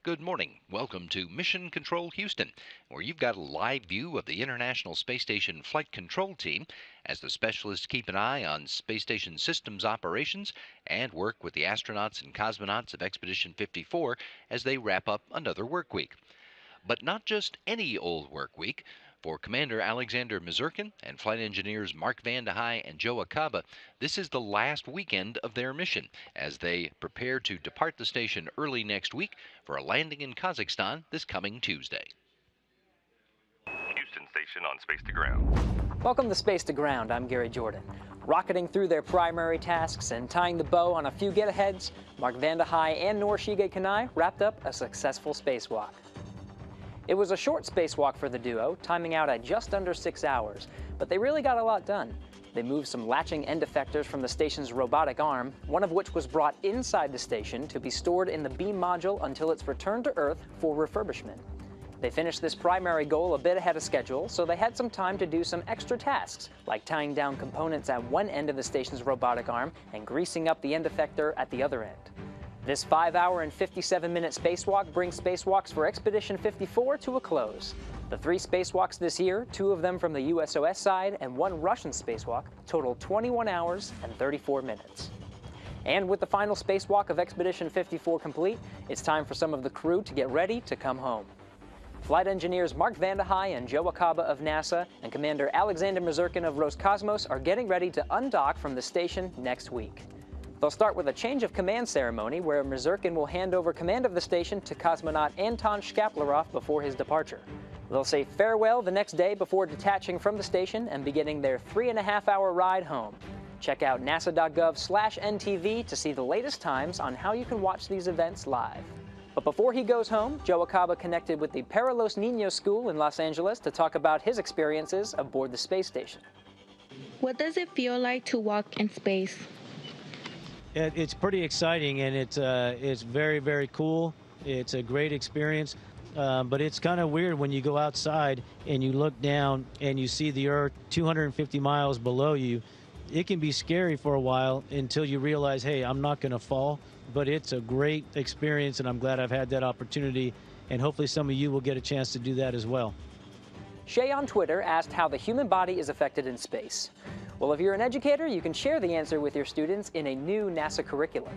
Good morning. Welcome to Mission Control Houston, where you've got a live view of the International Space Station Flight Control Team as the specialists keep an eye on space station systems operations and work with the astronauts and cosmonauts of Expedition 54 as they wrap up another work week. But not just any old work week. For Commander Alexander Mazurkin and flight engineers Mark Vande Hei and Joe Acaba, this is the last weekend of their mission as they prepare to depart the station early next week for a landing in Kazakhstan this coming Tuesday. Houston Station on Space to Ground. Welcome to Space to Ground. I'm Gary Jordan. Rocketing through their primary tasks and tying the bow on a few get-aheads, Mark Vande Hei and Norshige Kanai wrapped up a successful spacewalk. It was a short spacewalk for the duo, timing out at just under 6 hours, but they really got a lot done. They moved some latching end effectors from the station's robotic arm, one of which was brought inside the station to be stored in the beam module until its return to Earth for refurbishment. They finished this primary goal a bit ahead of schedule, so they had some time to do some extra tasks, like tying down components at one end of the station's robotic arm and greasing up the end effector at the other end. This 5-hour and 57-minute spacewalk brings spacewalks for Expedition 54 to a close. The 3 spacewalks this year, 2 of them from the USOS side and 1 Russian spacewalk, total 21 hours and 34 minutes. And with the final spacewalk of Expedition 54 complete, it's time for some of the crew to get ready to come home. Flight engineers Mark Vande Hei and Joe Acaba of NASA and Commander Alexander Mazurkin of Roscosmos are getting ready to undock from the station next week. They'll start with a change of command ceremony where Mazurkin will hand over command of the station to cosmonaut Anton Shkaplerov before his departure. They'll say farewell the next day before detaching from the station and beginning their 3.5-hour ride home. Check out nasa.gov/NTV to see the latest times on how you can watch these events live. But before he goes home, Joe Acaba connected with the Para los Niños School in Los Angeles to talk about his experiences aboard the space station. What does it feel like to walk in space? It's pretty exciting, and it's very, very cool. It's a great experience, but it's kind of weird when you go outside and you look down and you see the Earth 250 miles below you. It can be scary for a while until you realize, hey, I'm not going to fall, but it's a great experience, and I'm glad I've had that opportunity, and hopefully some of you will get a chance to do that as well. Shay on Twitter asked how the human body is affected in space. Well, if you're an educator, you can share the answer with your students in a new NASA curriculum.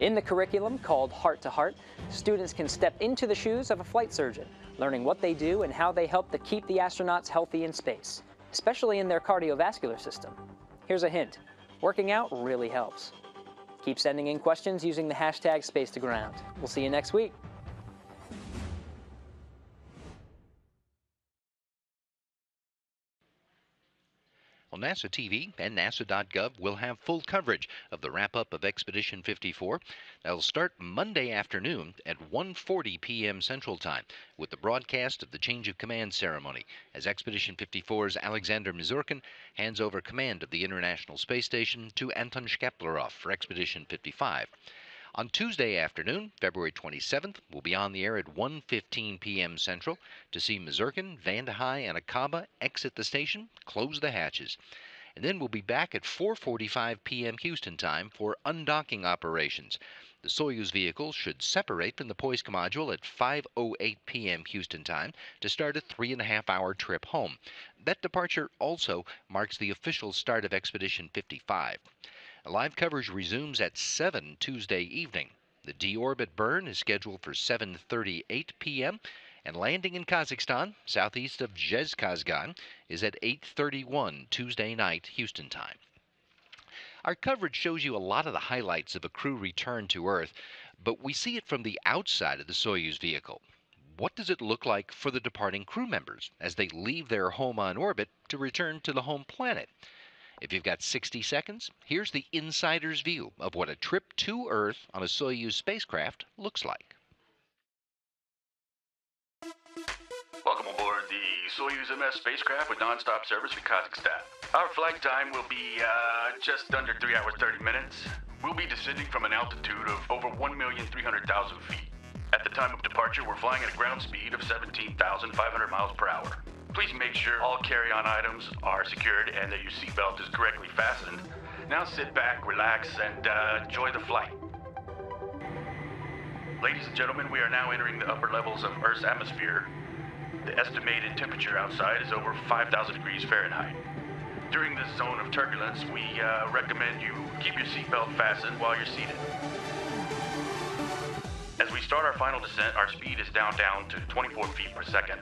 In the curriculum, called Heart to Heart, students can step into the shoes of a flight surgeon, learning what they do and how they help to keep the astronauts healthy in space, especially in their cardiovascular system. Here's a hint: working out really helps. Keep sending in questions using the hashtag #SpaceToGround. We'll see you next week. Well, NASA TV and NASA.gov will have full coverage of the wrap-up of Expedition 54. That'll start Monday afternoon at 1:40 p.m. Central Time with the broadcast of the change of command ceremony as Expedition 54's Alexander Mazurkin hands over command of the International Space Station to Anton Shkaplerov for Expedition 55. On Tuesday afternoon, February 27th, we'll be on the air at 1:15 p.m. Central to see Mazurkin, Vande Hei, and Acaba exit the station, close the hatches. And then we'll be back at 4:45 p.m. Houston time for undocking operations. The Soyuz vehicle should separate from the Poisk module at 5:08 p.m. Houston time to start a 3.5-hour trip home. That departure also marks the official start of Expedition 55. Live coverage resumes at 7 Tuesday evening. The deorbit burn is scheduled for 7:38 p.m., and landing in Kazakhstan, southeast of Zhezkazgan, is at 8:31 Tuesday night Houston time. Our coverage shows you a lot of the highlights of a crew return to Earth, but we see it from the outside of the Soyuz vehicle. What does it look like for the departing crew members as they leave their home on orbit to return to the home planet? If you've got 60 seconds, here's the insider's view of what a trip to Earth on a Soyuz spacecraft looks like. Welcome aboard the Soyuz MS spacecraft with non-stop service to Kazakhstan. Our flight time will be just under 3 hours 30 minutes. We'll be descending from an altitude of over 1,300,000 feet. At the time of departure, we're flying at a ground speed of 17,500 miles per hour. Please make sure all carry-on items are secured and that your seatbelt is correctly fastened. Now sit back, relax, and enjoy the flight. Ladies and gentlemen, we are now entering the upper levels of Earth's atmosphere. The estimated temperature outside is over 5,000 degrees Fahrenheit. During this zone of turbulence, we recommend you keep your seatbelt fastened while you're seated. As we start our final descent, our speed is down to 24 feet per second.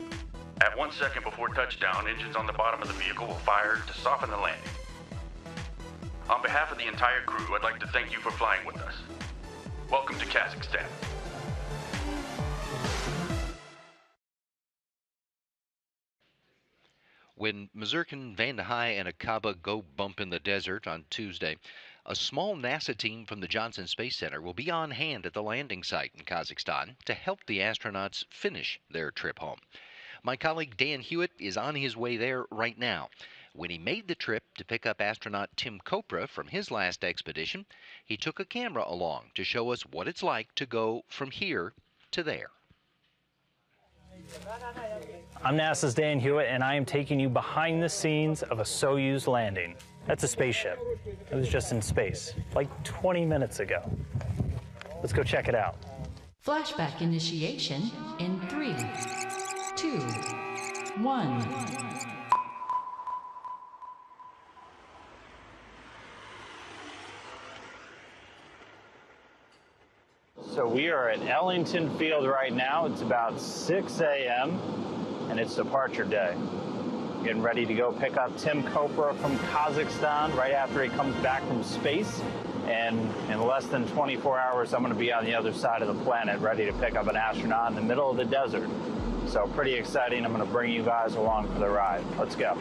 At 1 second before touchdown, engines on the bottom of the vehicle will fire to soften the landing. On behalf of the entire crew, I'd like to thank you for flying with us. Welcome to Kazakhstan. When Mazurkin, Vande Hei, and Akaba go bump in the desert on Tuesday, a small NASA team from the Johnson Space Center will be on hand at the landing site in Kazakhstan to help the astronauts finish their trip home. My colleague Dan Hewitt is on his way there right now. When he made the trip to pick up astronaut Tim Kopra from his last expedition, he took a camera along to show us what it's like to go from here to there. I'm NASA's Dan Hewitt, and I am taking you behind the scenes of a Soyuz landing. That's a spaceship. It was just in space, like 20 minutes ago. Let's go check it out. Flashback initiation in 3, 2, 1. So we are at Ellington Field right now. It's about 6 a.m. and it's departure day. Getting ready to go pick up Tim Kopra from Kazakhstan right after he comes back from space. And in less than 24 hours, I'm going to be on the other side of the planet ready to pick up an astronaut in the middle of the desert. So pretty exciting. I'm going to bring you guys along for the ride. Let's go.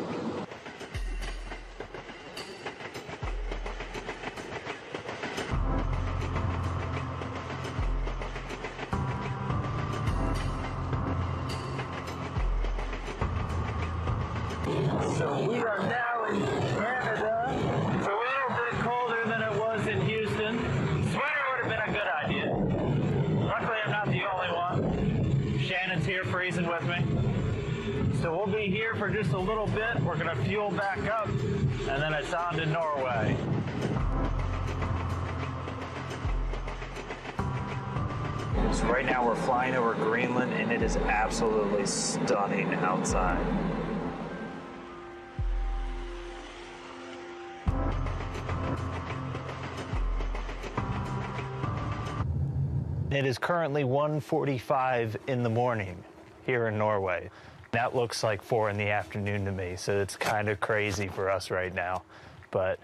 So we are now in Canada. It's a little bit colder than it was in Houston. Sweater would have been a good idea. Luckily, I'm not the only one. Shannon's here freezing with me. So we'll be here for just a little bit. We're going to fuel back up, and then it's on to Norway. So right now we're flying over Greenland, and it is absolutely stunning outside. It is currently 1:45 in the morning here in Norway. That looks like 4 in the afternoon to me, so it's kind of crazy for us right now. But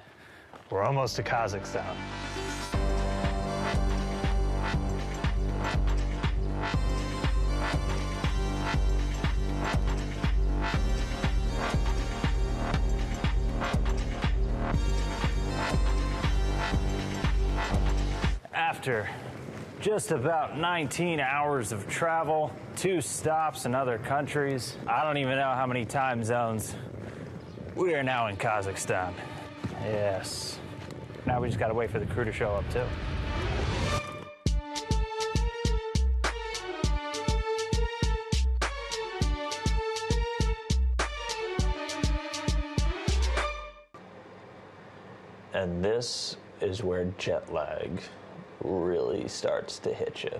we're almost to Kazakhstan. After just about 19 hours of travel, 2 stops in other countries. I don't even know how many time zones. We are now in Kazakhstan. Yes. Now we just gotta wait for the crew to show up too. And this is where jet lag really starts to hit you.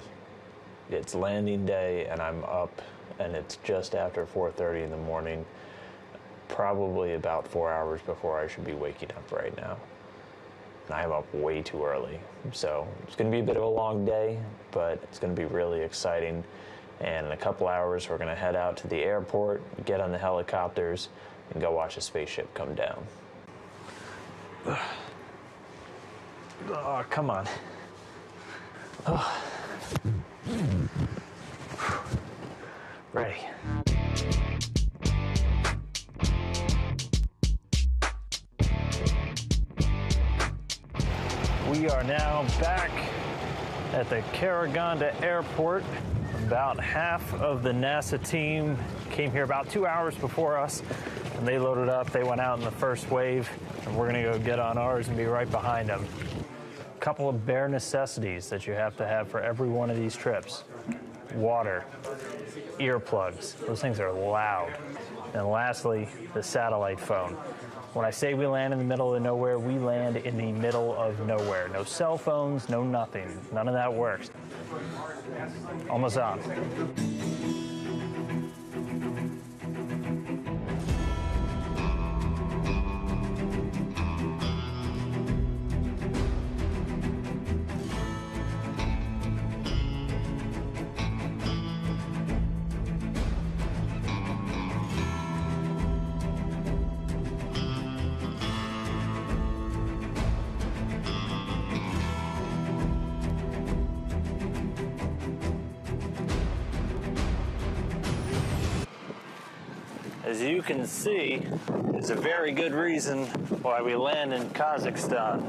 It's landing day and I'm up and it's just after 4:30 in the morning, probably about 4 hours before I should be waking up right now. And I'm up way too early. So it's gonna be a bit of a long day, but it's gonna be really exciting. And in a couple hours, we're gonna head out to the airport, get on the helicopters, and go watch a spaceship come down. Oh, come on. Oh. Ready. We are now back at the Karaganda Airport. About half of the NASA team came here about 2 hours before us, and they loaded up. They went out in the first wave, and we're gonna go get on ours and be right behind them. Couple of bare necessities that you have to have for every one of these trips. Water, earplugs, those things are loud. And lastly, the satellite phone. When I say we land in the middle of nowhere, we land in the middle of nowhere. No cell phones, no nothing. None of that works. Almost on. As you can see, there's a very good reason why we land in Kazakhstan.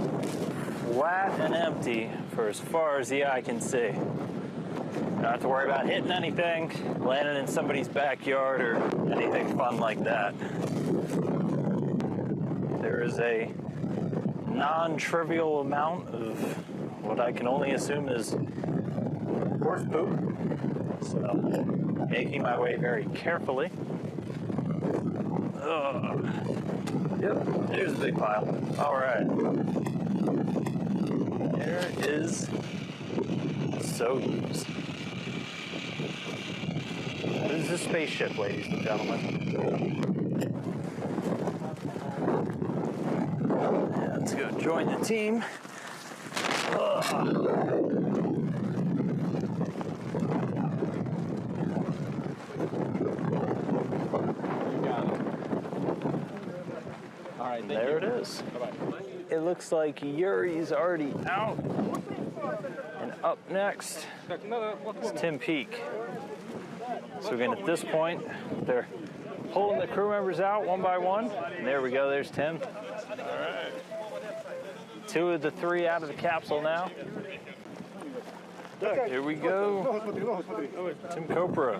Flat and empty for as far as the eye can see. Don't have to worry about hitting anything, landing in somebody's backyard, or anything fun like that. There is a non-trivial amount of what I can only assume is horse poop. So, making my way very carefully. Yep, there's a big pile. All right. There is Soyuz. This is a spaceship, ladies and gentlemen. Let's go join the team. There it is. It looks like Yuri's already out. And up next is Tim Peake. So again, at this point, they're pulling the crew members out one by one. And there we go, there's Tim. All right. 2 of the 3 out of the capsule now. Here we go. Tim Copra.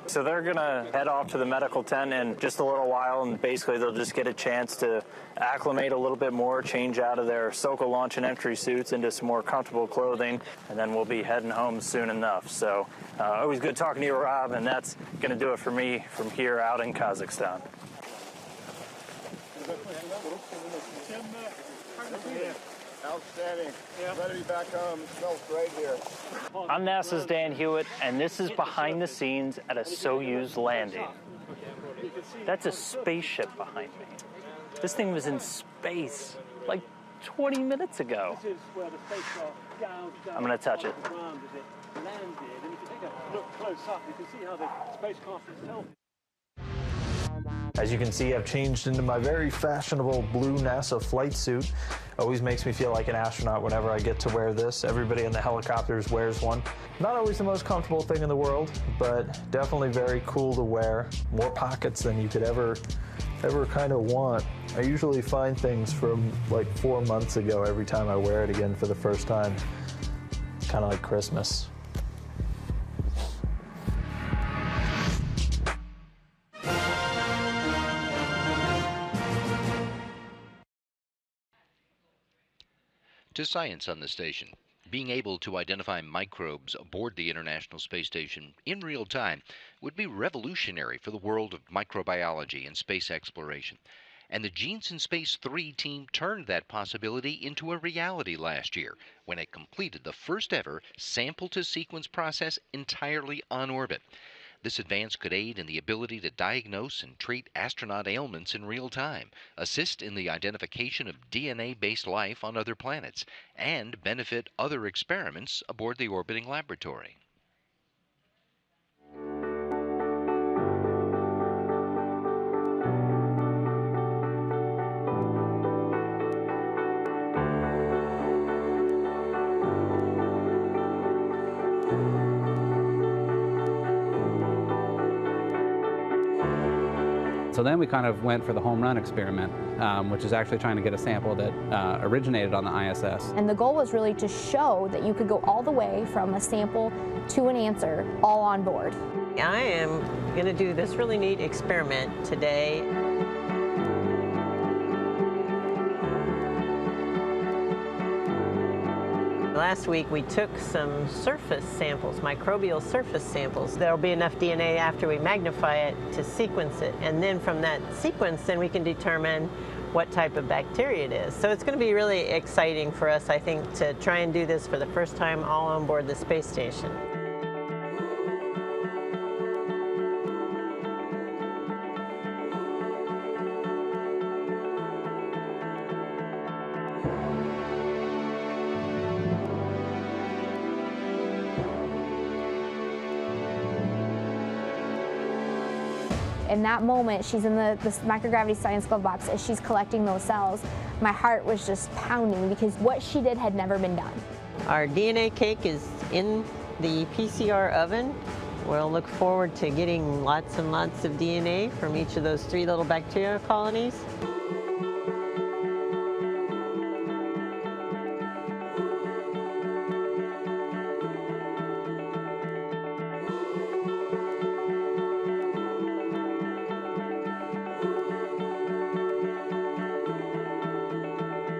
So they're gonna head off to the medical tent in just a little while, and basically they'll just get a chance to acclimate a little bit more, change out of their SOCA launch and entry suits into some more comfortable clothing, and then we'll be heading home soon enough. So always good talking to you, Rob, and that's gonna do it for me from here out in Kazakhstan. Outstanding. Ready to be back home. It smells great here. I'm NASA's Dan Hewitt, and this is behind the scenes at a Soyuz landing. That's a spaceship behind me. This thing was in space like 20 minutes ago. I'm going to touch it. As you can see, I've changed into my very fashionable blue NASA flight suit. Always makes me feel like an astronaut whenever I get to wear this. Everybody in the helicopters wears one. Not always the most comfortable thing in the world, but definitely very cool to wear. More pockets than you could ever kind of want. I usually find things from like 4 months ago every time I wear it again for the first time. Kind of like Christmas. To science on the station. Being able to identify microbes aboard the International Space Station in real time would be revolutionary for the world of microbiology and space exploration. And the Genes in Space 3 team turned that possibility into a reality last year when it completed the first ever sample-to-sequence process entirely on orbit. This advance could aid in the ability to diagnose and treat astronaut ailments in real time, assist in the identification of DNA-based life on other planets, and benefit other experiments aboard the orbiting laboratory. So then we kind of went for the home run experiment, which is actually trying to get a sample that originated on the ISS. And the goal was really to show that you could go all the way from a sample to an answer all on board. I am going to do this really neat experiment today. Last week we took some surface samples, microbial surface samples. There'll be enough DNA after we magnify it to sequence it. And then from that sequence, then we can determine what type of bacteria it is. So it's going to be really exciting for us, I think, to try and do this for the first time all on board the space station. In that moment, she's in the microgravity science glove box as she's collecting those cells. My heart was just pounding because what she did had never been done. Our DNA cake is in the PCR oven. We'll look forward to getting lots and lots of DNA from each of those 3 little bacteria colonies.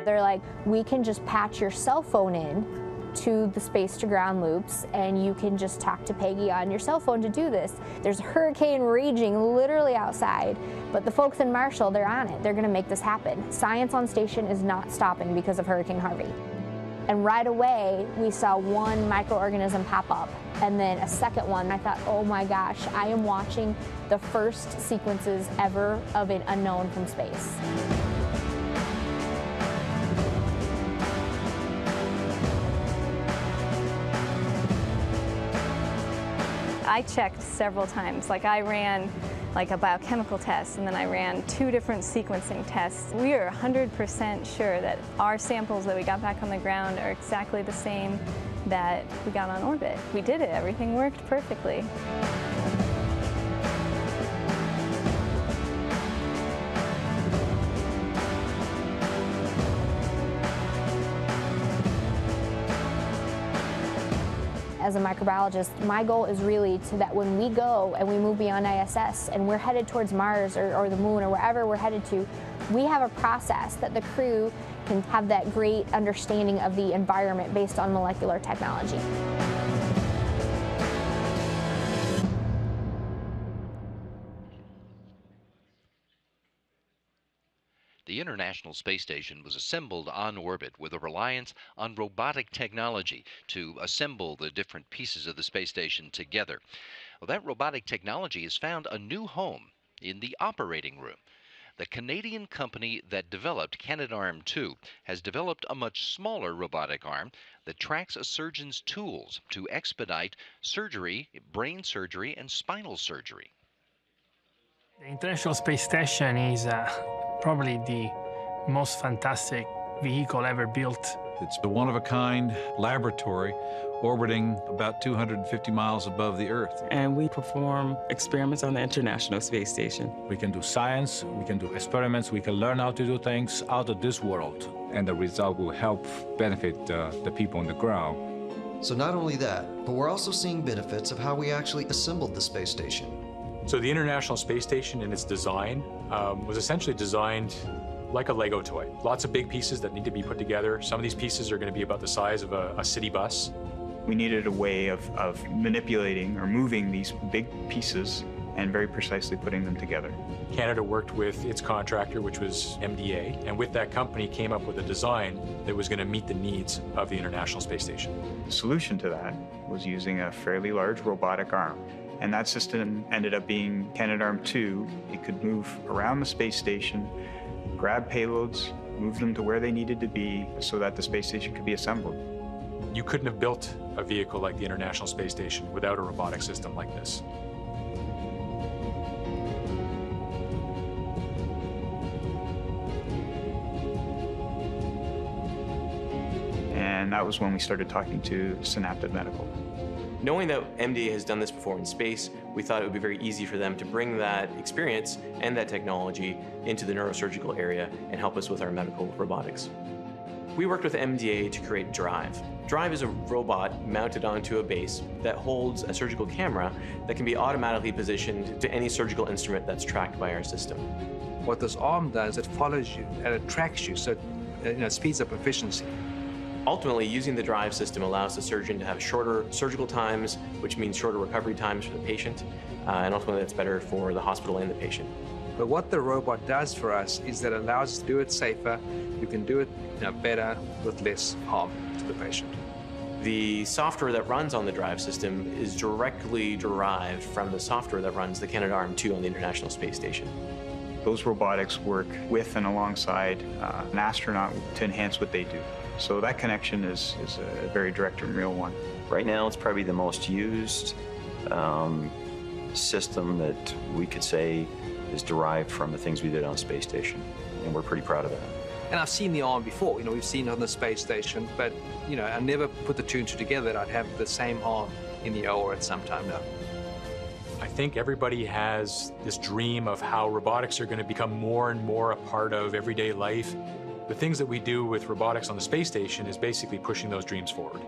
They're like, we can just patch your cell phone in to the space to ground loops and you can just talk to Peggy on your cell phone to do this. There's a hurricane raging literally outside, but the folks in Marshall, they're on it. They're gonna make this happen. Science on station is not stopping because of Hurricane Harvey. And right away, we saw one microorganism pop up and then a second one. And I thought, oh my gosh, I am watching the first sequences ever of an unknown from space. I checked several times. Like I ran like a biochemical test and then I ran 2 different sequencing tests. We are 100% sure that our samples that we got back on the ground are exactly the same that we got on orbit. We did it, everything worked perfectly. As a microbiologist, my goal is really to that when we go and we move beyond ISS and we're headed towards Mars or the moon or wherever we're headed to, we have a process that the crew can have that great understanding of the environment based on molecular technology. The International Space Station was assembled on orbit with a reliance on robotic technology to assemble the different pieces of the space station together. Well, that robotic technology has found a new home in the operating room. The Canadian company that developed Canadarm2 has developed a much smaller robotic arm that tracks a surgeon's tools to expedite surgery, brain surgery, and spinal surgery. The International Space Station is probably the most fantastic vehicle ever built. It's a one-of-a-kind laboratory orbiting about 250 miles above the Earth. And we perform experiments on the International Space Station. We can do science, we can do experiments, we can learn how to do things out of this world. And the result will help benefit the people on the ground. So not only that, but we're also seeing benefits of how we actually assembled the space station. So the International Space Station in its design was essentially designed like a Lego toy. Lots of big pieces that need to be put together. Some of these pieces are going to be about the size of a city bus. We needed a way of manipulating or moving these big pieces and very precisely putting them together. Canada worked with its contractor, which was MDA, and with that company came up with a design that was going to meet the needs of the International Space Station. The solution to that was using a fairly large robotic arm. And that system ended up being Canadarm2. It could move around the space station, grab payloads, move them to where they needed to be so that the space station could be assembled. You couldn't have built a vehicle like the International Space Station without a robotic system like this. And that was when we started talking to Synaptive Medical. Knowing that MDA has done this before in space, we thought it would be very easy for them to bring that experience and that technology into the neurosurgical area and help us with our medical robotics. We worked with MDA to create Drive. Drive is a robot mounted onto a base that holds a surgical camera that can be automatically positioned to any surgical instrument that's tracked by our system. What this arm does, it follows you and it tracks you, so it speeds up efficiency. Ultimately, using the Drive system allows the surgeon to have shorter surgical times, which means shorter recovery times for the patient, and ultimately that's better for the hospital and the patient. But what the robot does for us is that it allows us to do it safer. You can do it better with less harm to the patient. The software that runs on the Drive system is directly derived from the software that runs the Canadarm2 on the International Space Station. Those robotics work with and alongside an astronaut to enhance what they do. So that connection is a very direct and real one. Right now, it's probably the most used system that we could say is derived from the things we did on the space station, and we're pretty proud of that. And I've seen the arm before, we've seen it on the space station, but, I never put the two and two together that I'd have the same arm in the OR at some time now. I think everybody has this dream of how robotics are going to become more and more a part of everyday life. The things that we do with robotics on the space station is basically pushing those dreams forward.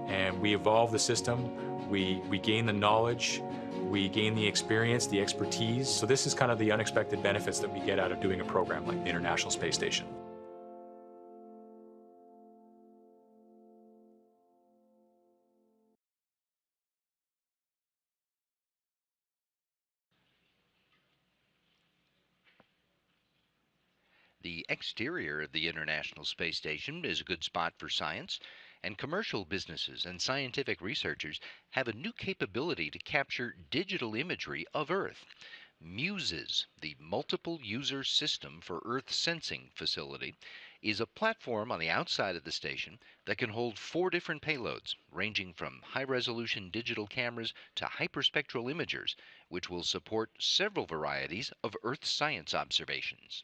And we evolve the system, we gain the knowledge, we gain the experience, the expertise. So this is kind of the unexpected benefits that we get out of doing a program like the International Space Station. The exterior of the International Space Station is a good spot for science, and commercial businesses and scientific researchers have a new capability to capture digital imagery of Earth. MUSES, the Multiple User System for Earth Sensing facility, is a platform on the outside of the station that can hold 4 different payloads, ranging from high-resolution digital cameras to hyperspectral imagers, which will support several varieties of Earth science observations.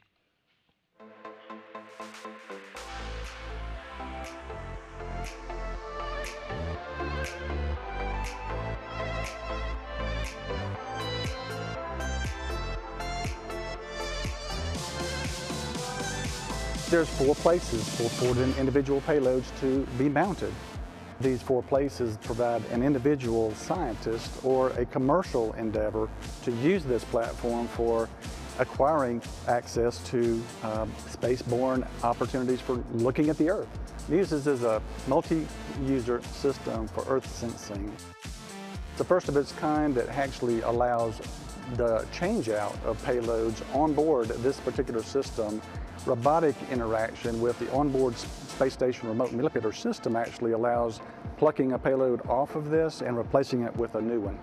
There's 4 places for 4 individual payloads to be mounted. These 4 places provide an individual scientist or a commercial endeavor to use this platform for acquiring access to space-borne opportunities for looking at the Earth. MUSES is a multi-user system for Earth sensing. It's the first of its kind that actually allows the change-out of payloads on board this particular system. Robotic interaction with the onboard space station remote manipulator system actually allows plucking a payload off of this and replacing it with a new one.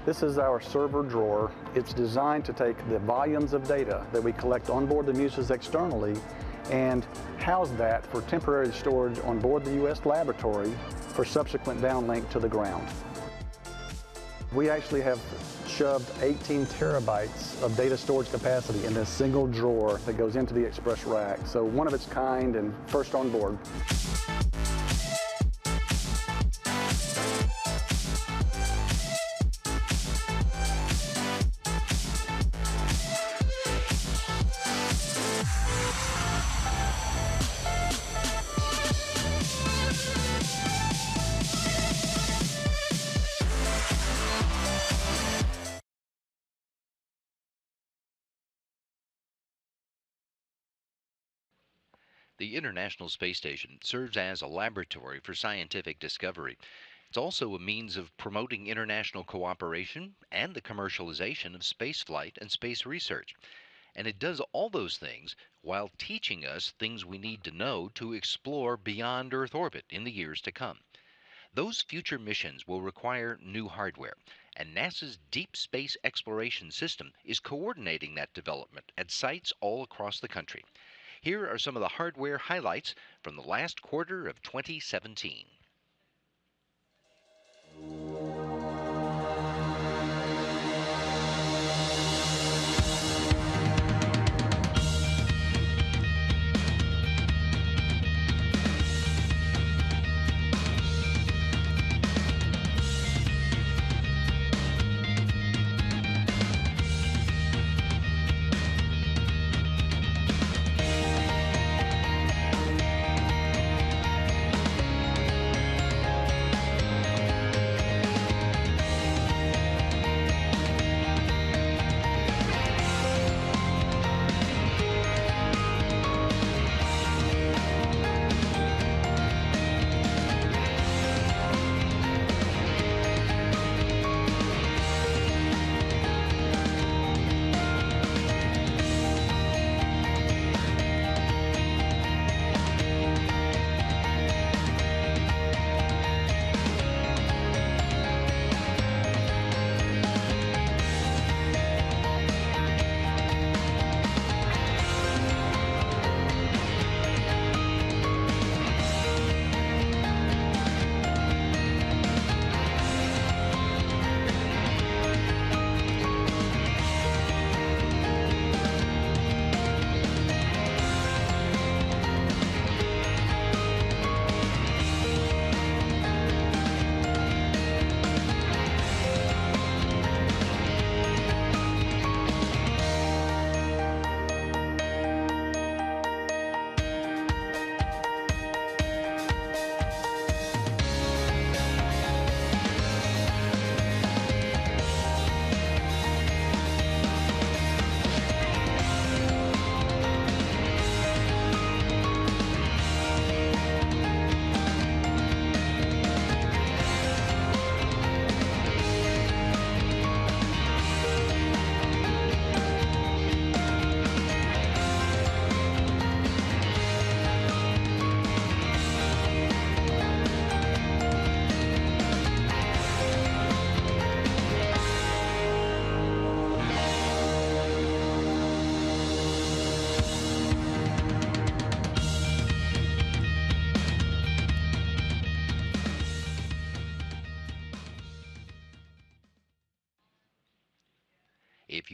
This is our server drawer. It's designed to take the volumes of data that we collect on board the MUSES externally and house that for temporary storage on board the U.S. laboratory for subsequent downlink to the ground. We actually have shoved 18 terabytes of data storage capacity in this single drawer that goes into the express rack. So one of its kind and first on board. The International Space Station serves as a laboratory for scientific discovery. It's also a means of promoting international cooperation and the commercialization of spaceflight and space research. And it does all those things while teaching us things we need to know to explore beyond Earth orbit in the years to come. Those future missions will require new hardware, and NASA's Deep Space Exploration System is coordinating that development at sites all across the country. Here are some of the hardware highlights from the last quarter of 2017.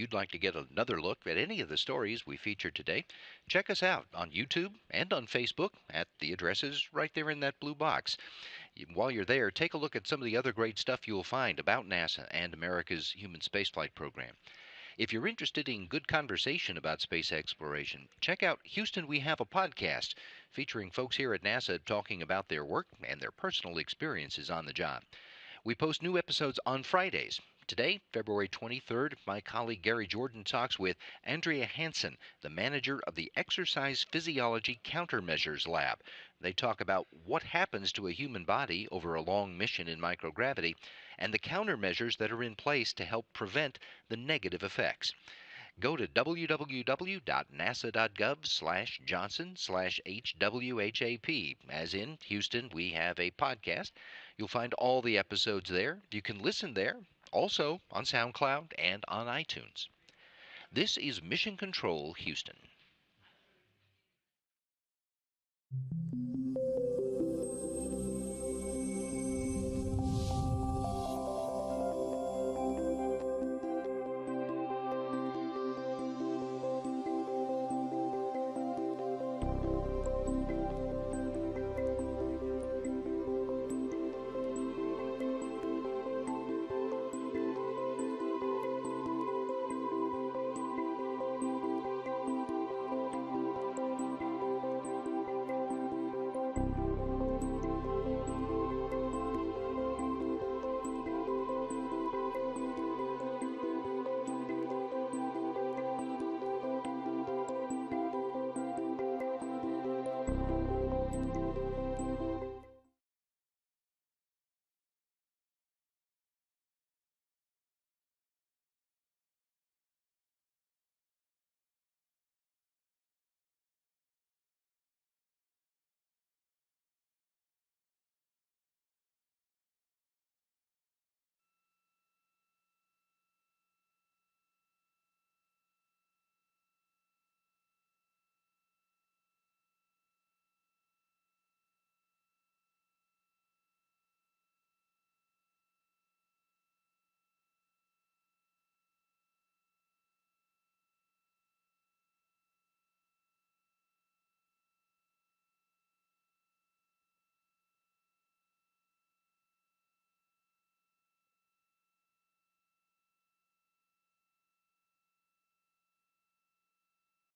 you'd like to get another look at any of the stories we featured today, check us out on YouTube and on Facebook at the addresses right there in that blue box. While you're there, take a look at some of the other great stuff you'll find about NASA and America's human spaceflight program. If you're interested in good conversation about space exploration, check out Houston We Have a Podcast, featuring folks here at NASA talking about their work and their personal experiences on the job. We post new episodes on Fridays. Today, February 23rd, my colleague Gary Jordan talks with Andrea Hansen, the manager of the Exercise Physiology Countermeasures Lab. They talk about what happens to a human body over a long mission in microgravity and the countermeasures that are in place to help prevent the negative effects. Go to www.nasa.gov/Johnson/HWHAP. As in Houston, we have a podcast. You'll find all the episodes there. You can listen there, also on SoundCloud and on iTunes. This is Mission Control Houston.